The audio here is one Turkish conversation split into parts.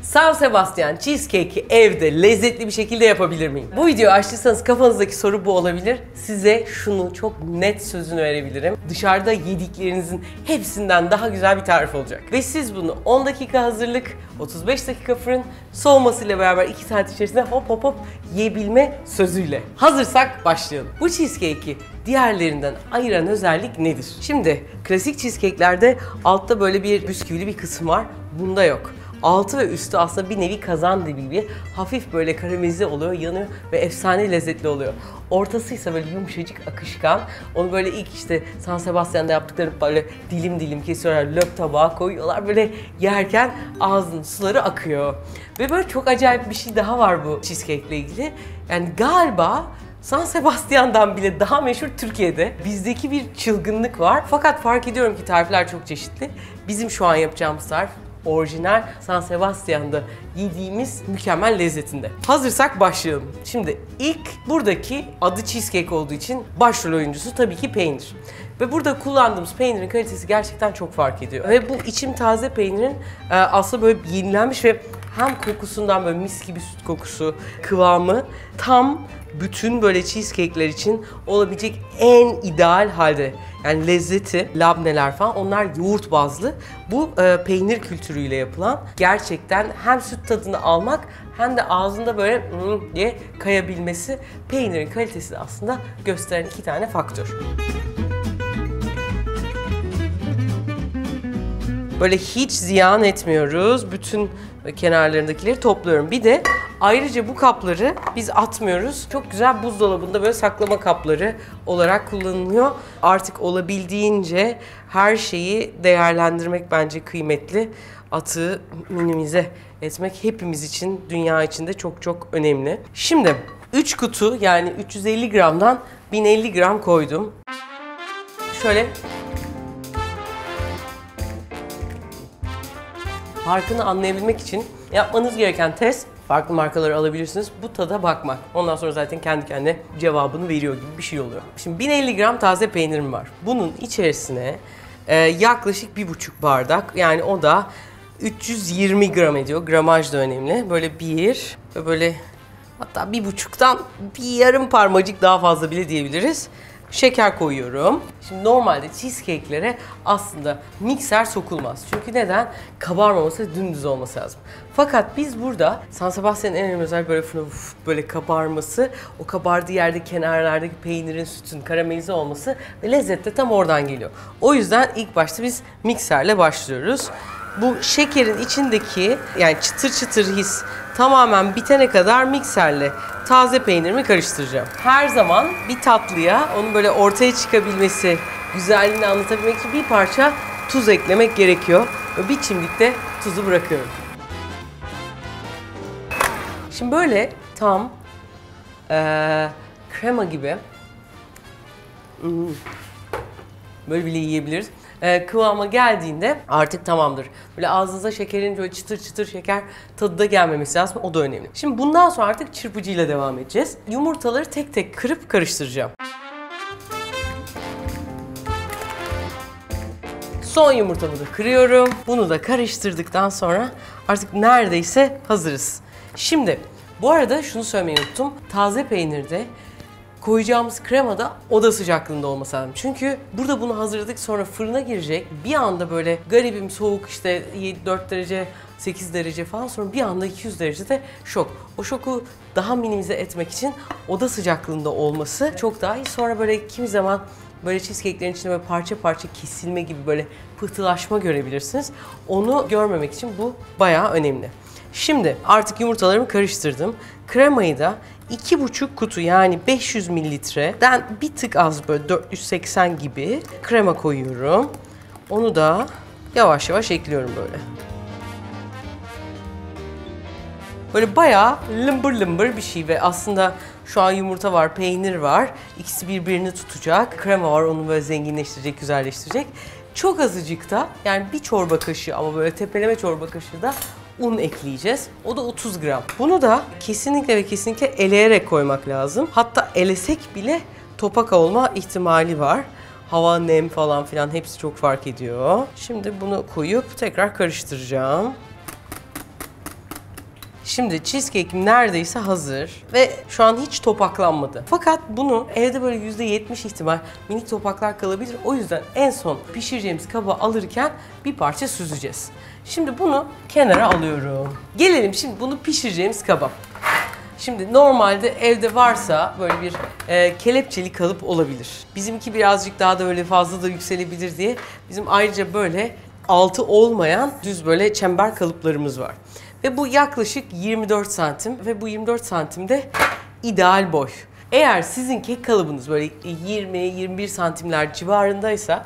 San Sebastian cheesecake'i evde lezzetli bir şekilde yapabilir miyim? Bu videoyu açtıysanız kafanızdaki soru bu olabilir. Size şunu çok net sözünü verebilirim. Dışarıda yediklerinizin hepsinden daha güzel bir tarif olacak. Ve siz bunu 10 dakika hazırlık, 35 dakika fırın, soğumasıyla beraber 2 saat içerisinde hop hop hop yiyebilme sözüyle. Hazırsak başlayalım. Bu cheesecake'i diğerlerinden ayıran özellik nedir? Şimdi klasik cheesecake'lerde altta böyle bir bisküvili bir kısım var. Bunda yok. Altı ve üstü aslında bir nevi kazan dibi gibi hafif böyle karamelize oluyor, yanıyor ve efsane lezzetli oluyor. Ortası ise böyle yumuşacık, akışkan. Onu böyle ilk işte San Sebastian'da yaptıkları böyle dilim dilim kesiyorlar, löp tabağa koyuyorlar. Böyle yerken ağzının suları akıyor. Ve böyle çok acayip bir şey daha var bu cheesecake ile ilgili. Yani galiba San Sebastian'dan bile daha meşhur Türkiye'de. Bizdeki bir çılgınlık var. Fakat fark ediyorum ki tarifler çok çeşitli. Bizim şu an yapacağımız tarif orijinal San Sebastian'da yediğimiz mükemmel lezzetinde. Hazırsak başlayalım. Şimdi ilk buradaki adı cheesecake olduğu için başrol oyuncusu tabii ki peynir. Ve burada kullandığımız peynirin kalitesi gerçekten çok fark ediyor. Ve bu içim taze peynirin aslında böyle yenilenmiş ve hem kokusundan böyle mis gibi süt kokusu, kıvamı tam bütün böyle cheesecake'ler için olabilecek en ideal halde. Yani lezzeti, labneler falan onlar yoğurt bazlı. Bu peynir kültürüyle yapılan gerçekten hem süt tadını almak hem de ağzında böyle diye kayabilmesi peynirin kalitesini aslında gösteren iki tane faktör. Böyle hiç ziyan etmiyoruz. Bütün kenarlarındakileri topluyorum. Bir de ayrıca bu kapları biz atmıyoruz. Çok güzel buzdolabında böyle saklama kapları olarak kullanılıyor. Artık olabildiğince her şeyi değerlendirmek bence kıymetli. Atığı minimize etmek hepimiz için, dünya için de çok çok önemli. Şimdi 3 kutu yani 350 gramdan 1050 gram koydum. Şöyle farkını anlayabilmek için yapmanız gereken test, farklı markaları alabilirsiniz, bu tada bakmak. Ondan sonra zaten kendi kendine cevabını veriyor gibi bir şey oluyor. Şimdi 1050 gram taze peynirim var. Bunun içerisine yaklaşık 1,5 bardak, yani o da 320 gram ediyor. Gramaj da önemli. Böyle bir ve böyle hatta 1,5'tan bir yarım parmacık daha fazla bile diyebiliriz. Şeker koyuyorum. Şimdi normalde cheesecake'lere aslında mikser sokulmaz. Çünkü neden? Kabarmaması, dümdüz olması lazım. Fakat biz burada San Sebastian'ın en önemli özelliği böyle böyle kabarması, o kabardığı yerde kenarlardaki peynirin, sütün karamelize olması ve lezzet de tam oradan geliyor. O yüzden ilk başta biz mikserle başlıyoruz. Bu şekerin içindeki yani çıtır çıtır his tamamen bitene kadar mikserle taze peynirimi karıştıracağım. Her zaman bir tatlıya onun böyle ortaya çıkabilmesi, güzelliğini anlatabilmek için bir parça tuz eklemek gerekiyor. Ve bir çimdik de tuzu bırakıyorum. Şimdi böyle tam krema gibi böyle bile yiyebiliriz. Kıvama geldiğinde artık tamamdır. Böyle ağzınıza şekerin böyle çıtır çıtır şeker tadı da gelmemesi lazım. O da önemli. Şimdi bundan sonra artık çırpıcıyla devam edeceğiz. Yumurtaları tek tek kırıp karıştıracağım. Son yumurtamı da kırıyorum. Bunu da karıştırdıktan sonra artık neredeyse hazırız. Şimdi bu arada şunu söylemeyi unuttum. Taze peynirde koyacağımız krema da oda sıcaklığında olması lazım. Çünkü burada bunu hazırladık, sonra fırına girecek. Bir anda böyle garibim soğuk, işte 4 derece, 8 derece falan, sonra bir anda 200 derecede şok. O şoku daha minimize etmek için oda sıcaklığında olması çok daha iyi. Sonra böyle kimi zaman böyle cheesecake'lerin içinde böyle parça parça kesilme gibi böyle pıhtılaşma görebilirsiniz. Onu görmemek için bu bayağı önemli. Şimdi artık yumurtalarımı karıştırdım. Kremayı da 2,5 kutu yani 500 mililitreden bir tık az, böyle 480 gibi krema koyuyorum. Onu da yavaş yavaş ekliyorum böyle. Böyle bayağı lımbır lımbır bir şey ve aslında şu an yumurta var, peynir var. İkisi birbirini tutacak. Krema var, onu böyle zenginleştirecek, güzelleştirecek. Çok azıcık da, yani bir çorba kaşığı ama böyle tepeleme çorba kaşığı da un ekleyeceğiz. O da 30 gram. Bunu da kesinlikle ve kesinlikle eleyerek koymak lazım. Hatta elesek bile topak olma ihtimali var. hava, nem falan filan hepsi çok fark ediyor. Şimdi bunu koyup tekrar karıştıracağım. Şimdi cheesecake'im neredeyse hazır ve şu an hiç topaklanmadı. Fakat bunu evde böyle %70 ihtimal minik topaklar kalabilir. O yüzden en son pişireceğimiz kaba alırken bir parça süzeceğiz. Şimdi bunu kenara alıyorum. Gelelim şimdi bunu pişireceğimiz kaba. Şimdi normalde evde varsa böyle bir kelepçeli kalıp olabilir. Bizimki birazcık daha da öyle fazla da yükselebilir diye bizim ayrıca böyle altı olmayan düz böyle çember kalıplarımız var. Ve bu yaklaşık 24 santim ve bu 24 santimde ideal boy. Eğer sizin kek kalıbınız böyle 20-21 santimler civarındaysa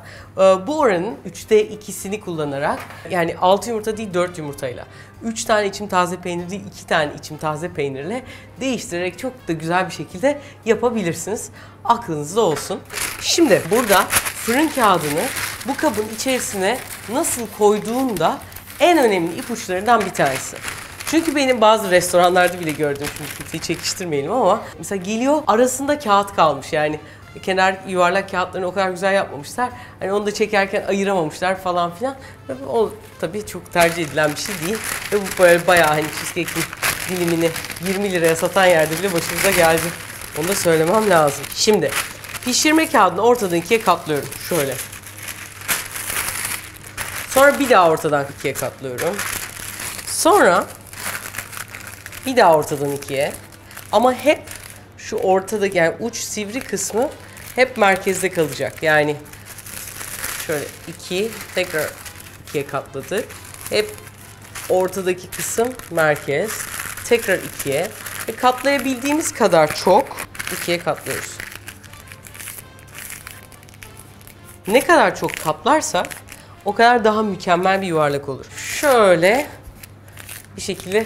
bu oranın 3'te 2'sini kullanarak, yani 6 yumurta değil 4 yumurtayla, 3 tane içim taze peynir değil 2 tane içim taze peynirle değiştirerek çok da güzel bir şekilde yapabilirsiniz. Aklınızda olsun. Şimdi burada fırın kağıdını bu kabın içerisine nasıl koyduğunda en önemli ipuçlarından bir tanesi. Çünkü benim bazı restoranlarda bile gördüm, şimdi kimseyi çekiştirmeyelim ama mesela geliyor arasında kağıt kalmış, yani kenar yuvarlak kağıtlarını o kadar güzel yapmamışlar. Hani onu da çekerken ayıramamışlar falan filan. Ve o tabii çok tercih edilen bir şey değil. Ve bu böyle bayağı hani cheesecake'in dilimini 20 liraya satan yerde bile başımıza geldi. Onu da söylemem lazım. Şimdi pişirme kağıdını ortadan ikiye katlıyorum. Şöyle. Sonra bir daha ortadan ikiye katlıyorum. Sonra bir daha ortadan ikiye. Ama hep şu ortadaki, yani uç sivri kısmı hep merkezde kalacak. Yani şöyle 2, tekrar 2'ye katladık. Hep ortadaki kısım merkez. Tekrar 2'ye. Ve katlayabildiğimiz kadar çok 2'ye katlıyoruz. Ne kadar çok katlarsak o kadar daha mükemmel bir yuvarlak olur. Şöyle bir şekilde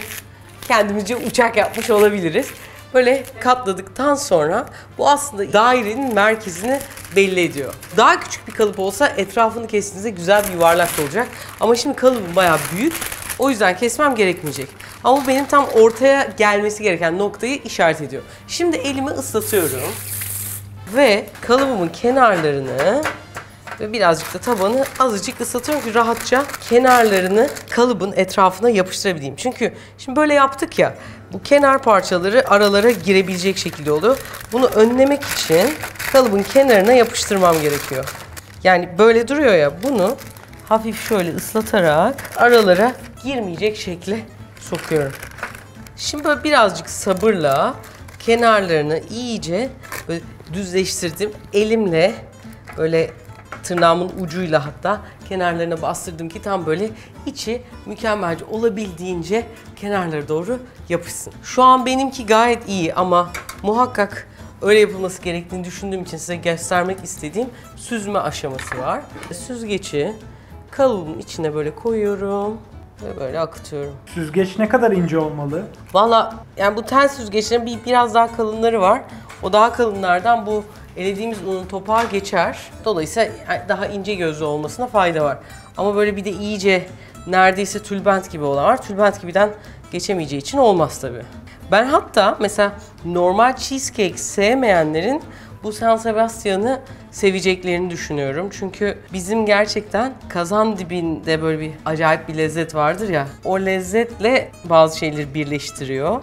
kendimizce uçak yapmış olabiliriz. Böyle katladıktan sonra bu aslında dairenin merkezini belli ediyor. Daha küçük bir kalıp olsa etrafını kestiğinizde güzel bir yuvarlak olacak. Ama şimdi kalıbım bayağı büyük. O yüzden kesmem gerekmeyecek. Ama bu benim tam ortaya gelmesi gereken noktayı işaret ediyor. Şimdi elimi ıslatıyorum. Ve kalıbımın kenarlarını ve birazcık da tabanı azıcık ıslatıyorum ki rahatça kenarlarını kalıbın etrafına yapıştırabileyim. Çünkü şimdi böyle yaptık ya, bu kenar parçaları aralara girebilecek şekilde oluyor. Bunu önlemek için kalıbın kenarına yapıştırmam gerekiyor. Yani böyle duruyor ya, bunu hafif şöyle ıslatarak aralara girmeyecek şekle sokuyorum. Şimdi böyle birazcık sabırla kenarlarını iyice böyle düzleştirdim. Elimle böyle tırnağımın ucuyla hatta kenarlarına bastırdım ki tam böyle içi mükemmelce olabildiğince kenarlara doğru yapışsın. Şu an benimki gayet iyi ama muhakkak öyle yapılması gerektiğini düşündüğüm için size göstermek istediğim süzme aşaması var. Süzgeci kalıbımın içine böyle koyuyorum ve böyle akıtıyorum. Süzgeç ne kadar ince olmalı? Valla yani bu tel süzgeçlerin biraz daha kalınları var. O daha kalınlardan bu elediğimiz unun topağı geçer. Dolayısıyla daha ince gözlü olmasına fayda var. Ama böyle bir de iyice neredeyse tülbent gibi olan var. Tülbent gibiden geçemeyeceği için olmaz tabii. Ben hatta mesela normal cheesecake sevmeyenlerin bu San Sebastian'ı seveceklerini düşünüyorum. Çünkü bizim gerçekten kazan dibinde böyle bir acayip bir lezzet vardır ya. O lezzetle bazı şeyleri birleştiriyor.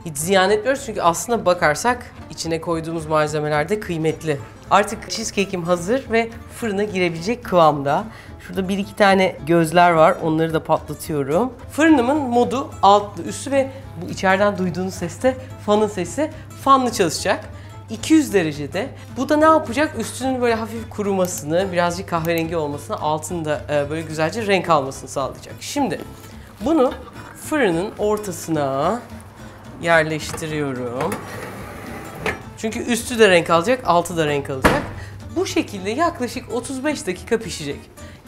Hiç ziyan etmiyoruz çünkü aslına bakarsak içine koyduğumuz malzemeler de kıymetli. Artık cheesecake'im hazır ve fırına girebilecek kıvamda. Şurada bir iki tane gözler var, onları da patlatıyorum. Fırınımın modu altlı üstü ve bu içeriden duyduğunuz ses de fanın sesi. Fanlı çalışacak. 200 derecede. Bu da ne yapacak? Üstünün böyle hafif kurumasını, birazcık kahverengi olmasını, altında böyle güzelce renk almasını sağlayacak. Şimdi bunu fırının ortasına yerleştiriyorum. Çünkü üstü de renk alacak, altı da renk alacak. Bu şekilde yaklaşık 35 dakika pişecek.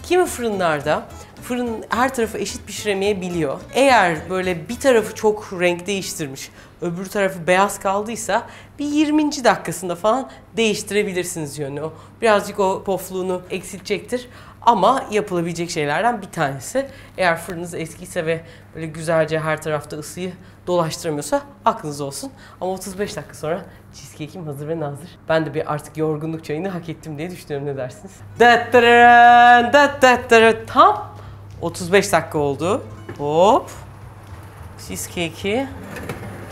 Kimi fırınlarda fırın her tarafı eşit pişiremeyebiliyor. Eğer böyle bir tarafı çok renk değiştirmiş, öbür tarafı beyaz kaldıysa bir 20. dakikasında falan değiştirebilirsiniz yönünü. O birazcık o pofluğunu eksiltecektir. Ama yapılabilecek şeylerden bir tanesi. Eğer fırınınız eskiyse ve böyle güzelce her tarafta ısıyı dolaştıramıyorsa aklınız olsun. Ama 35 dakika sonra cheesecake'im hazır ve nazır. Ben de bir artık yorgunluk çayını hak ettim diye düşünüyorum, ne dersiniz? Tam 35 dakika oldu. Hop. Cheesecake'i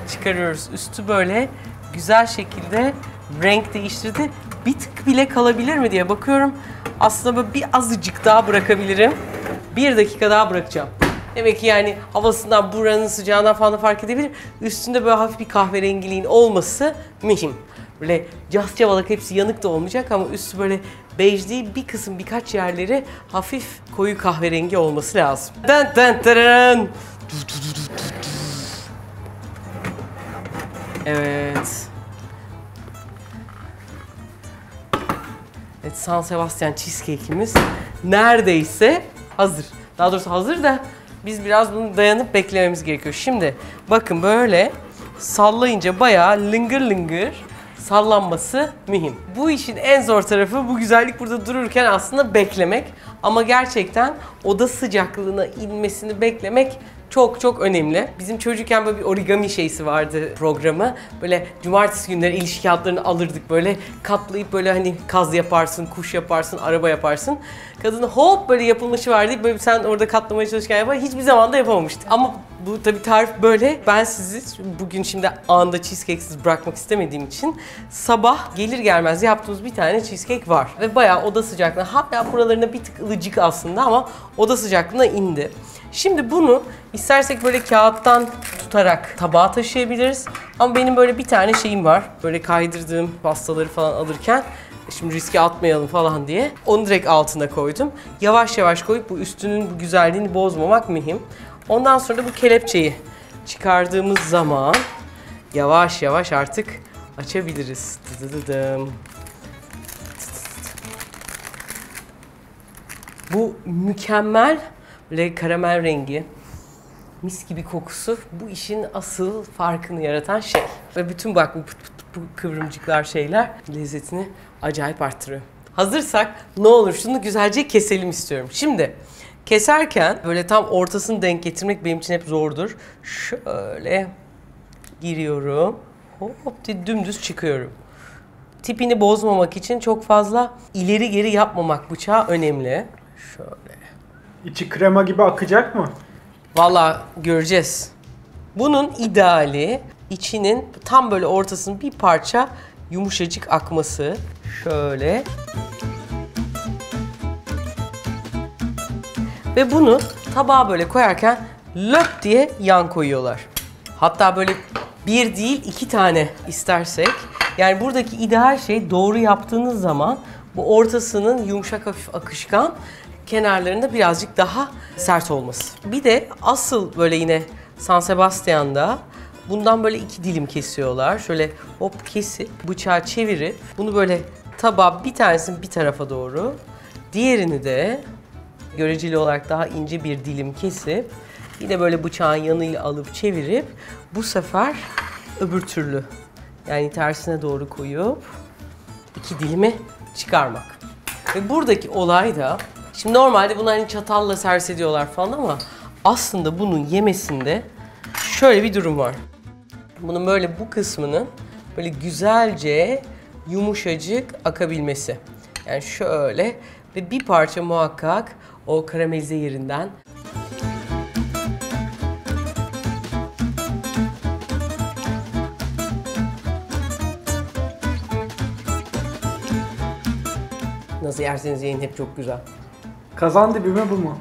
çıkarıyoruz. Üstü böyle güzel şekilde renk değiştirdi. Bir tık bile kalabilir mi diye bakıyorum. Aslında böyle bir azıcık daha bırakabilirim. 1 dakika daha bırakacağım. Demek ki yani havasından, buranın sıcağından falan da fark edebilir. Üstünde böyle hafif bir kahverengiliğin olması mühim. Böyle cascavalak hepsi yanık da olmayacak ama üstü böyle bej değil, bir kısım birkaç yerleri hafif koyu kahverengi olması lazım. Evet. Evet, San Sebastian cheesecake'imiz neredeyse hazır. Daha doğrusu hazır da biz biraz bunu dayanıp beklememiz gerekiyor. Şimdi bakın böyle sallayınca bayağı lıngır lıngır sallanması mühim. Bu işin en zor tarafı, bu güzellik burada dururken aslında beklemek. Ama gerçekten oda sıcaklığına inmesini beklemek çok çok önemli. Bizim çocukken böyle bir origami şeysi vardı, programı. Böyle cumartesi günleri ilişki hatlarını alırdık, böyle katlayıp böyle hani kaz yaparsın, kuş yaparsın, araba yaparsın. Kadın hop böyle yapılmışı var deyip böyle sen orada katlamaya çalışırken yapar. Hiçbir zaman da yapamamıştık. Ama bu tabii tarif böyle. Ben sizi bugün şimdi anında cheesecake'siz bırakmak istemediğim için sabah gelir gelmez yaptığımız bir tane cheesecake var. Ve bayağı oda sıcaklığına, hatta buralarına bir tık ılıcık aslında ama oda sıcaklığına indi. Şimdi bunu istersek böyle kağıttan tutarak tabağa taşıyabiliriz. Ama benim böyle bir tane şeyim var. Böyle kaydırdığım pastaları falan alırken şimdi riske atmayalım falan diye onu direkt altına koydum. Yavaş yavaş koyup bu üstünün bu güzelliğini bozmamak mühim. Ondan sonra da bu kelepçeyi çıkardığımız zaman yavaş yavaş artık açabiliriz. Bu mükemmel böyle karamel rengi, mis gibi kokusu bu işin asıl farkını yaratan şey. Ve bütün bak bu kıvrımcıklar şeyler lezzetini acayip arttırıyor. Hazırsak ne olur şunu güzelce keselim istiyorum. Şimdi keserken böyle tam ortasını denk getirmek benim için hep zordur. Şöyle giriyorum. Hop diye dümdüz çıkıyorum. Tipini bozmamak için çok fazla ileri geri yapmamak bıçağı önemli. Şöyle. İçi krema gibi akacak mı? Vallahi göreceğiz. Bunun ideali içinin tam böyle ortasının bir parça yumuşacık akması. Şöyle. Ve bunu tabağa böyle koyarken löp diye yan koyuyorlar. Hatta böyle bir değil 2 tane istersek. Yani buradaki ideal şey doğru yaptığınız zaman bu ortasının yumuşak hafif akışkan, kenarlarında birazcık daha sert olması. Bir de asıl böyle yine San Sebastian'da bundan böyle 2 dilim kesiyorlar. Şöyle hop kesip bıçağı çevirip bunu böyle tabağa bir tanesini bir tarafa doğru, diğerini de göreceli olarak daha ince bir dilim kesip yine böyle bıçağın yanıyla alıp çevirip bu sefer öbür türlü yani tersine doğru koyup 2 dilimi çıkarmak. Ve buradaki olay da şimdi normalde bunu hani çatalla servis ediyorlar falan ama aslında bunun yemesinde şöyle bir durum var. Bunun böyle bu kısmının böyle güzelce yumuşacık akabilmesi. Yani şöyle ve bir parça muhakkak o karamelize yerinden nasıl yerseniz yiyin hep çok güzel. Kazandibi mi bu mu?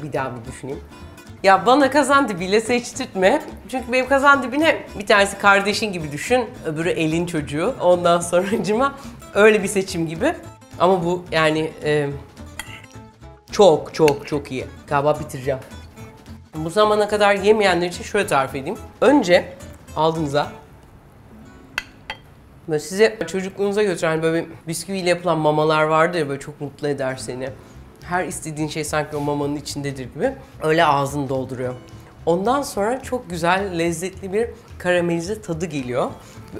Bir daha bir düşüneyim. Ya bana kazandibiyle seçtirtme. Çünkü benim kazandibine bir tanesi kardeşin gibi düşün. Öbürü elin çocuğu. Ondan sonracıma öyle bir seçim gibi. Ama bu yani çok çok çok iyi. Galiba bitireceğim. Bu zamana kadar yemeyenler için şöyle tarif edeyim. Önce aldığınızda böyle size çocukluğunuza götüren böyle bisküviyle yapılan mamalar vardı ya, böyle çok mutlu eder seni. Her istediğin şey sanki o mamanın içindedir gibi. Öyle ağzını dolduruyor. Ondan sonra çok güzel, lezzetli bir karamelize tadı geliyor.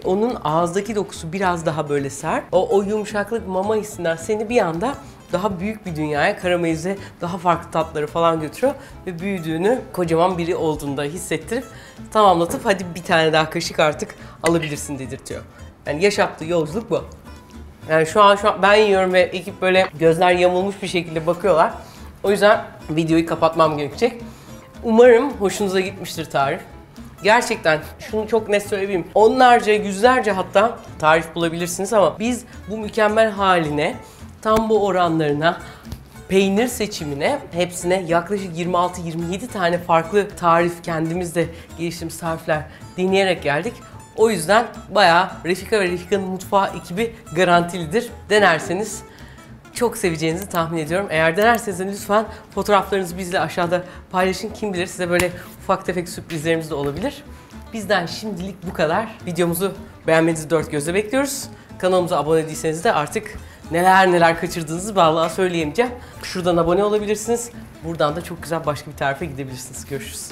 Onun ağızdaki dokusu biraz daha böyle sert. O yumuşaklık mama hissinden seni bir anda daha büyük bir dünyaya, karamelize, daha farklı tatları falan götürüyor. Ve büyüdüğünü, kocaman biri olduğunda hissettirip tamamlatıp hadi bir tane daha kaşık artık alabilirsin dedirtiyor. Yani yaşattığı yolculuk bu. Yani şu an ben yiyorum ve ekip böyle gözler yamulmuş bir şekilde bakıyorlar. O yüzden videoyu kapatmam gerekecek. Umarım hoşunuza gitmiştir tarif. Gerçekten şunu çok net söyleyeyim. Onlarca, yüzlerce hatta tarif bulabilirsiniz ama biz bu mükemmel haline, tam bu oranlarına, peynir seçimine, hepsine yaklaşık 26-27 tane farklı tarif, kendimiz de geliştirdiğimiz tarifler deneyerek geldik. O yüzden bayağı Refika ve Refika'nın mutfağı ekibi garantilidir. Denerseniz çok seveceğinizi tahmin ediyorum. Eğer denerseniz lütfen fotoğraflarınızı bizle aşağıda paylaşın. Kim bilir size böyle ufak tefek sürprizlerimiz de olabilir. Bizden şimdilik bu kadar. Videomuzu beğenmenizi dört gözle bekliyoruz. Kanalımıza abone değilseniz de artık neler kaçırdığınızı vallahi söyleyemeyeceğim. Şuradan abone olabilirsiniz. Buradan da çok güzel başka bir tarife gidebilirsiniz. Görüşürüz.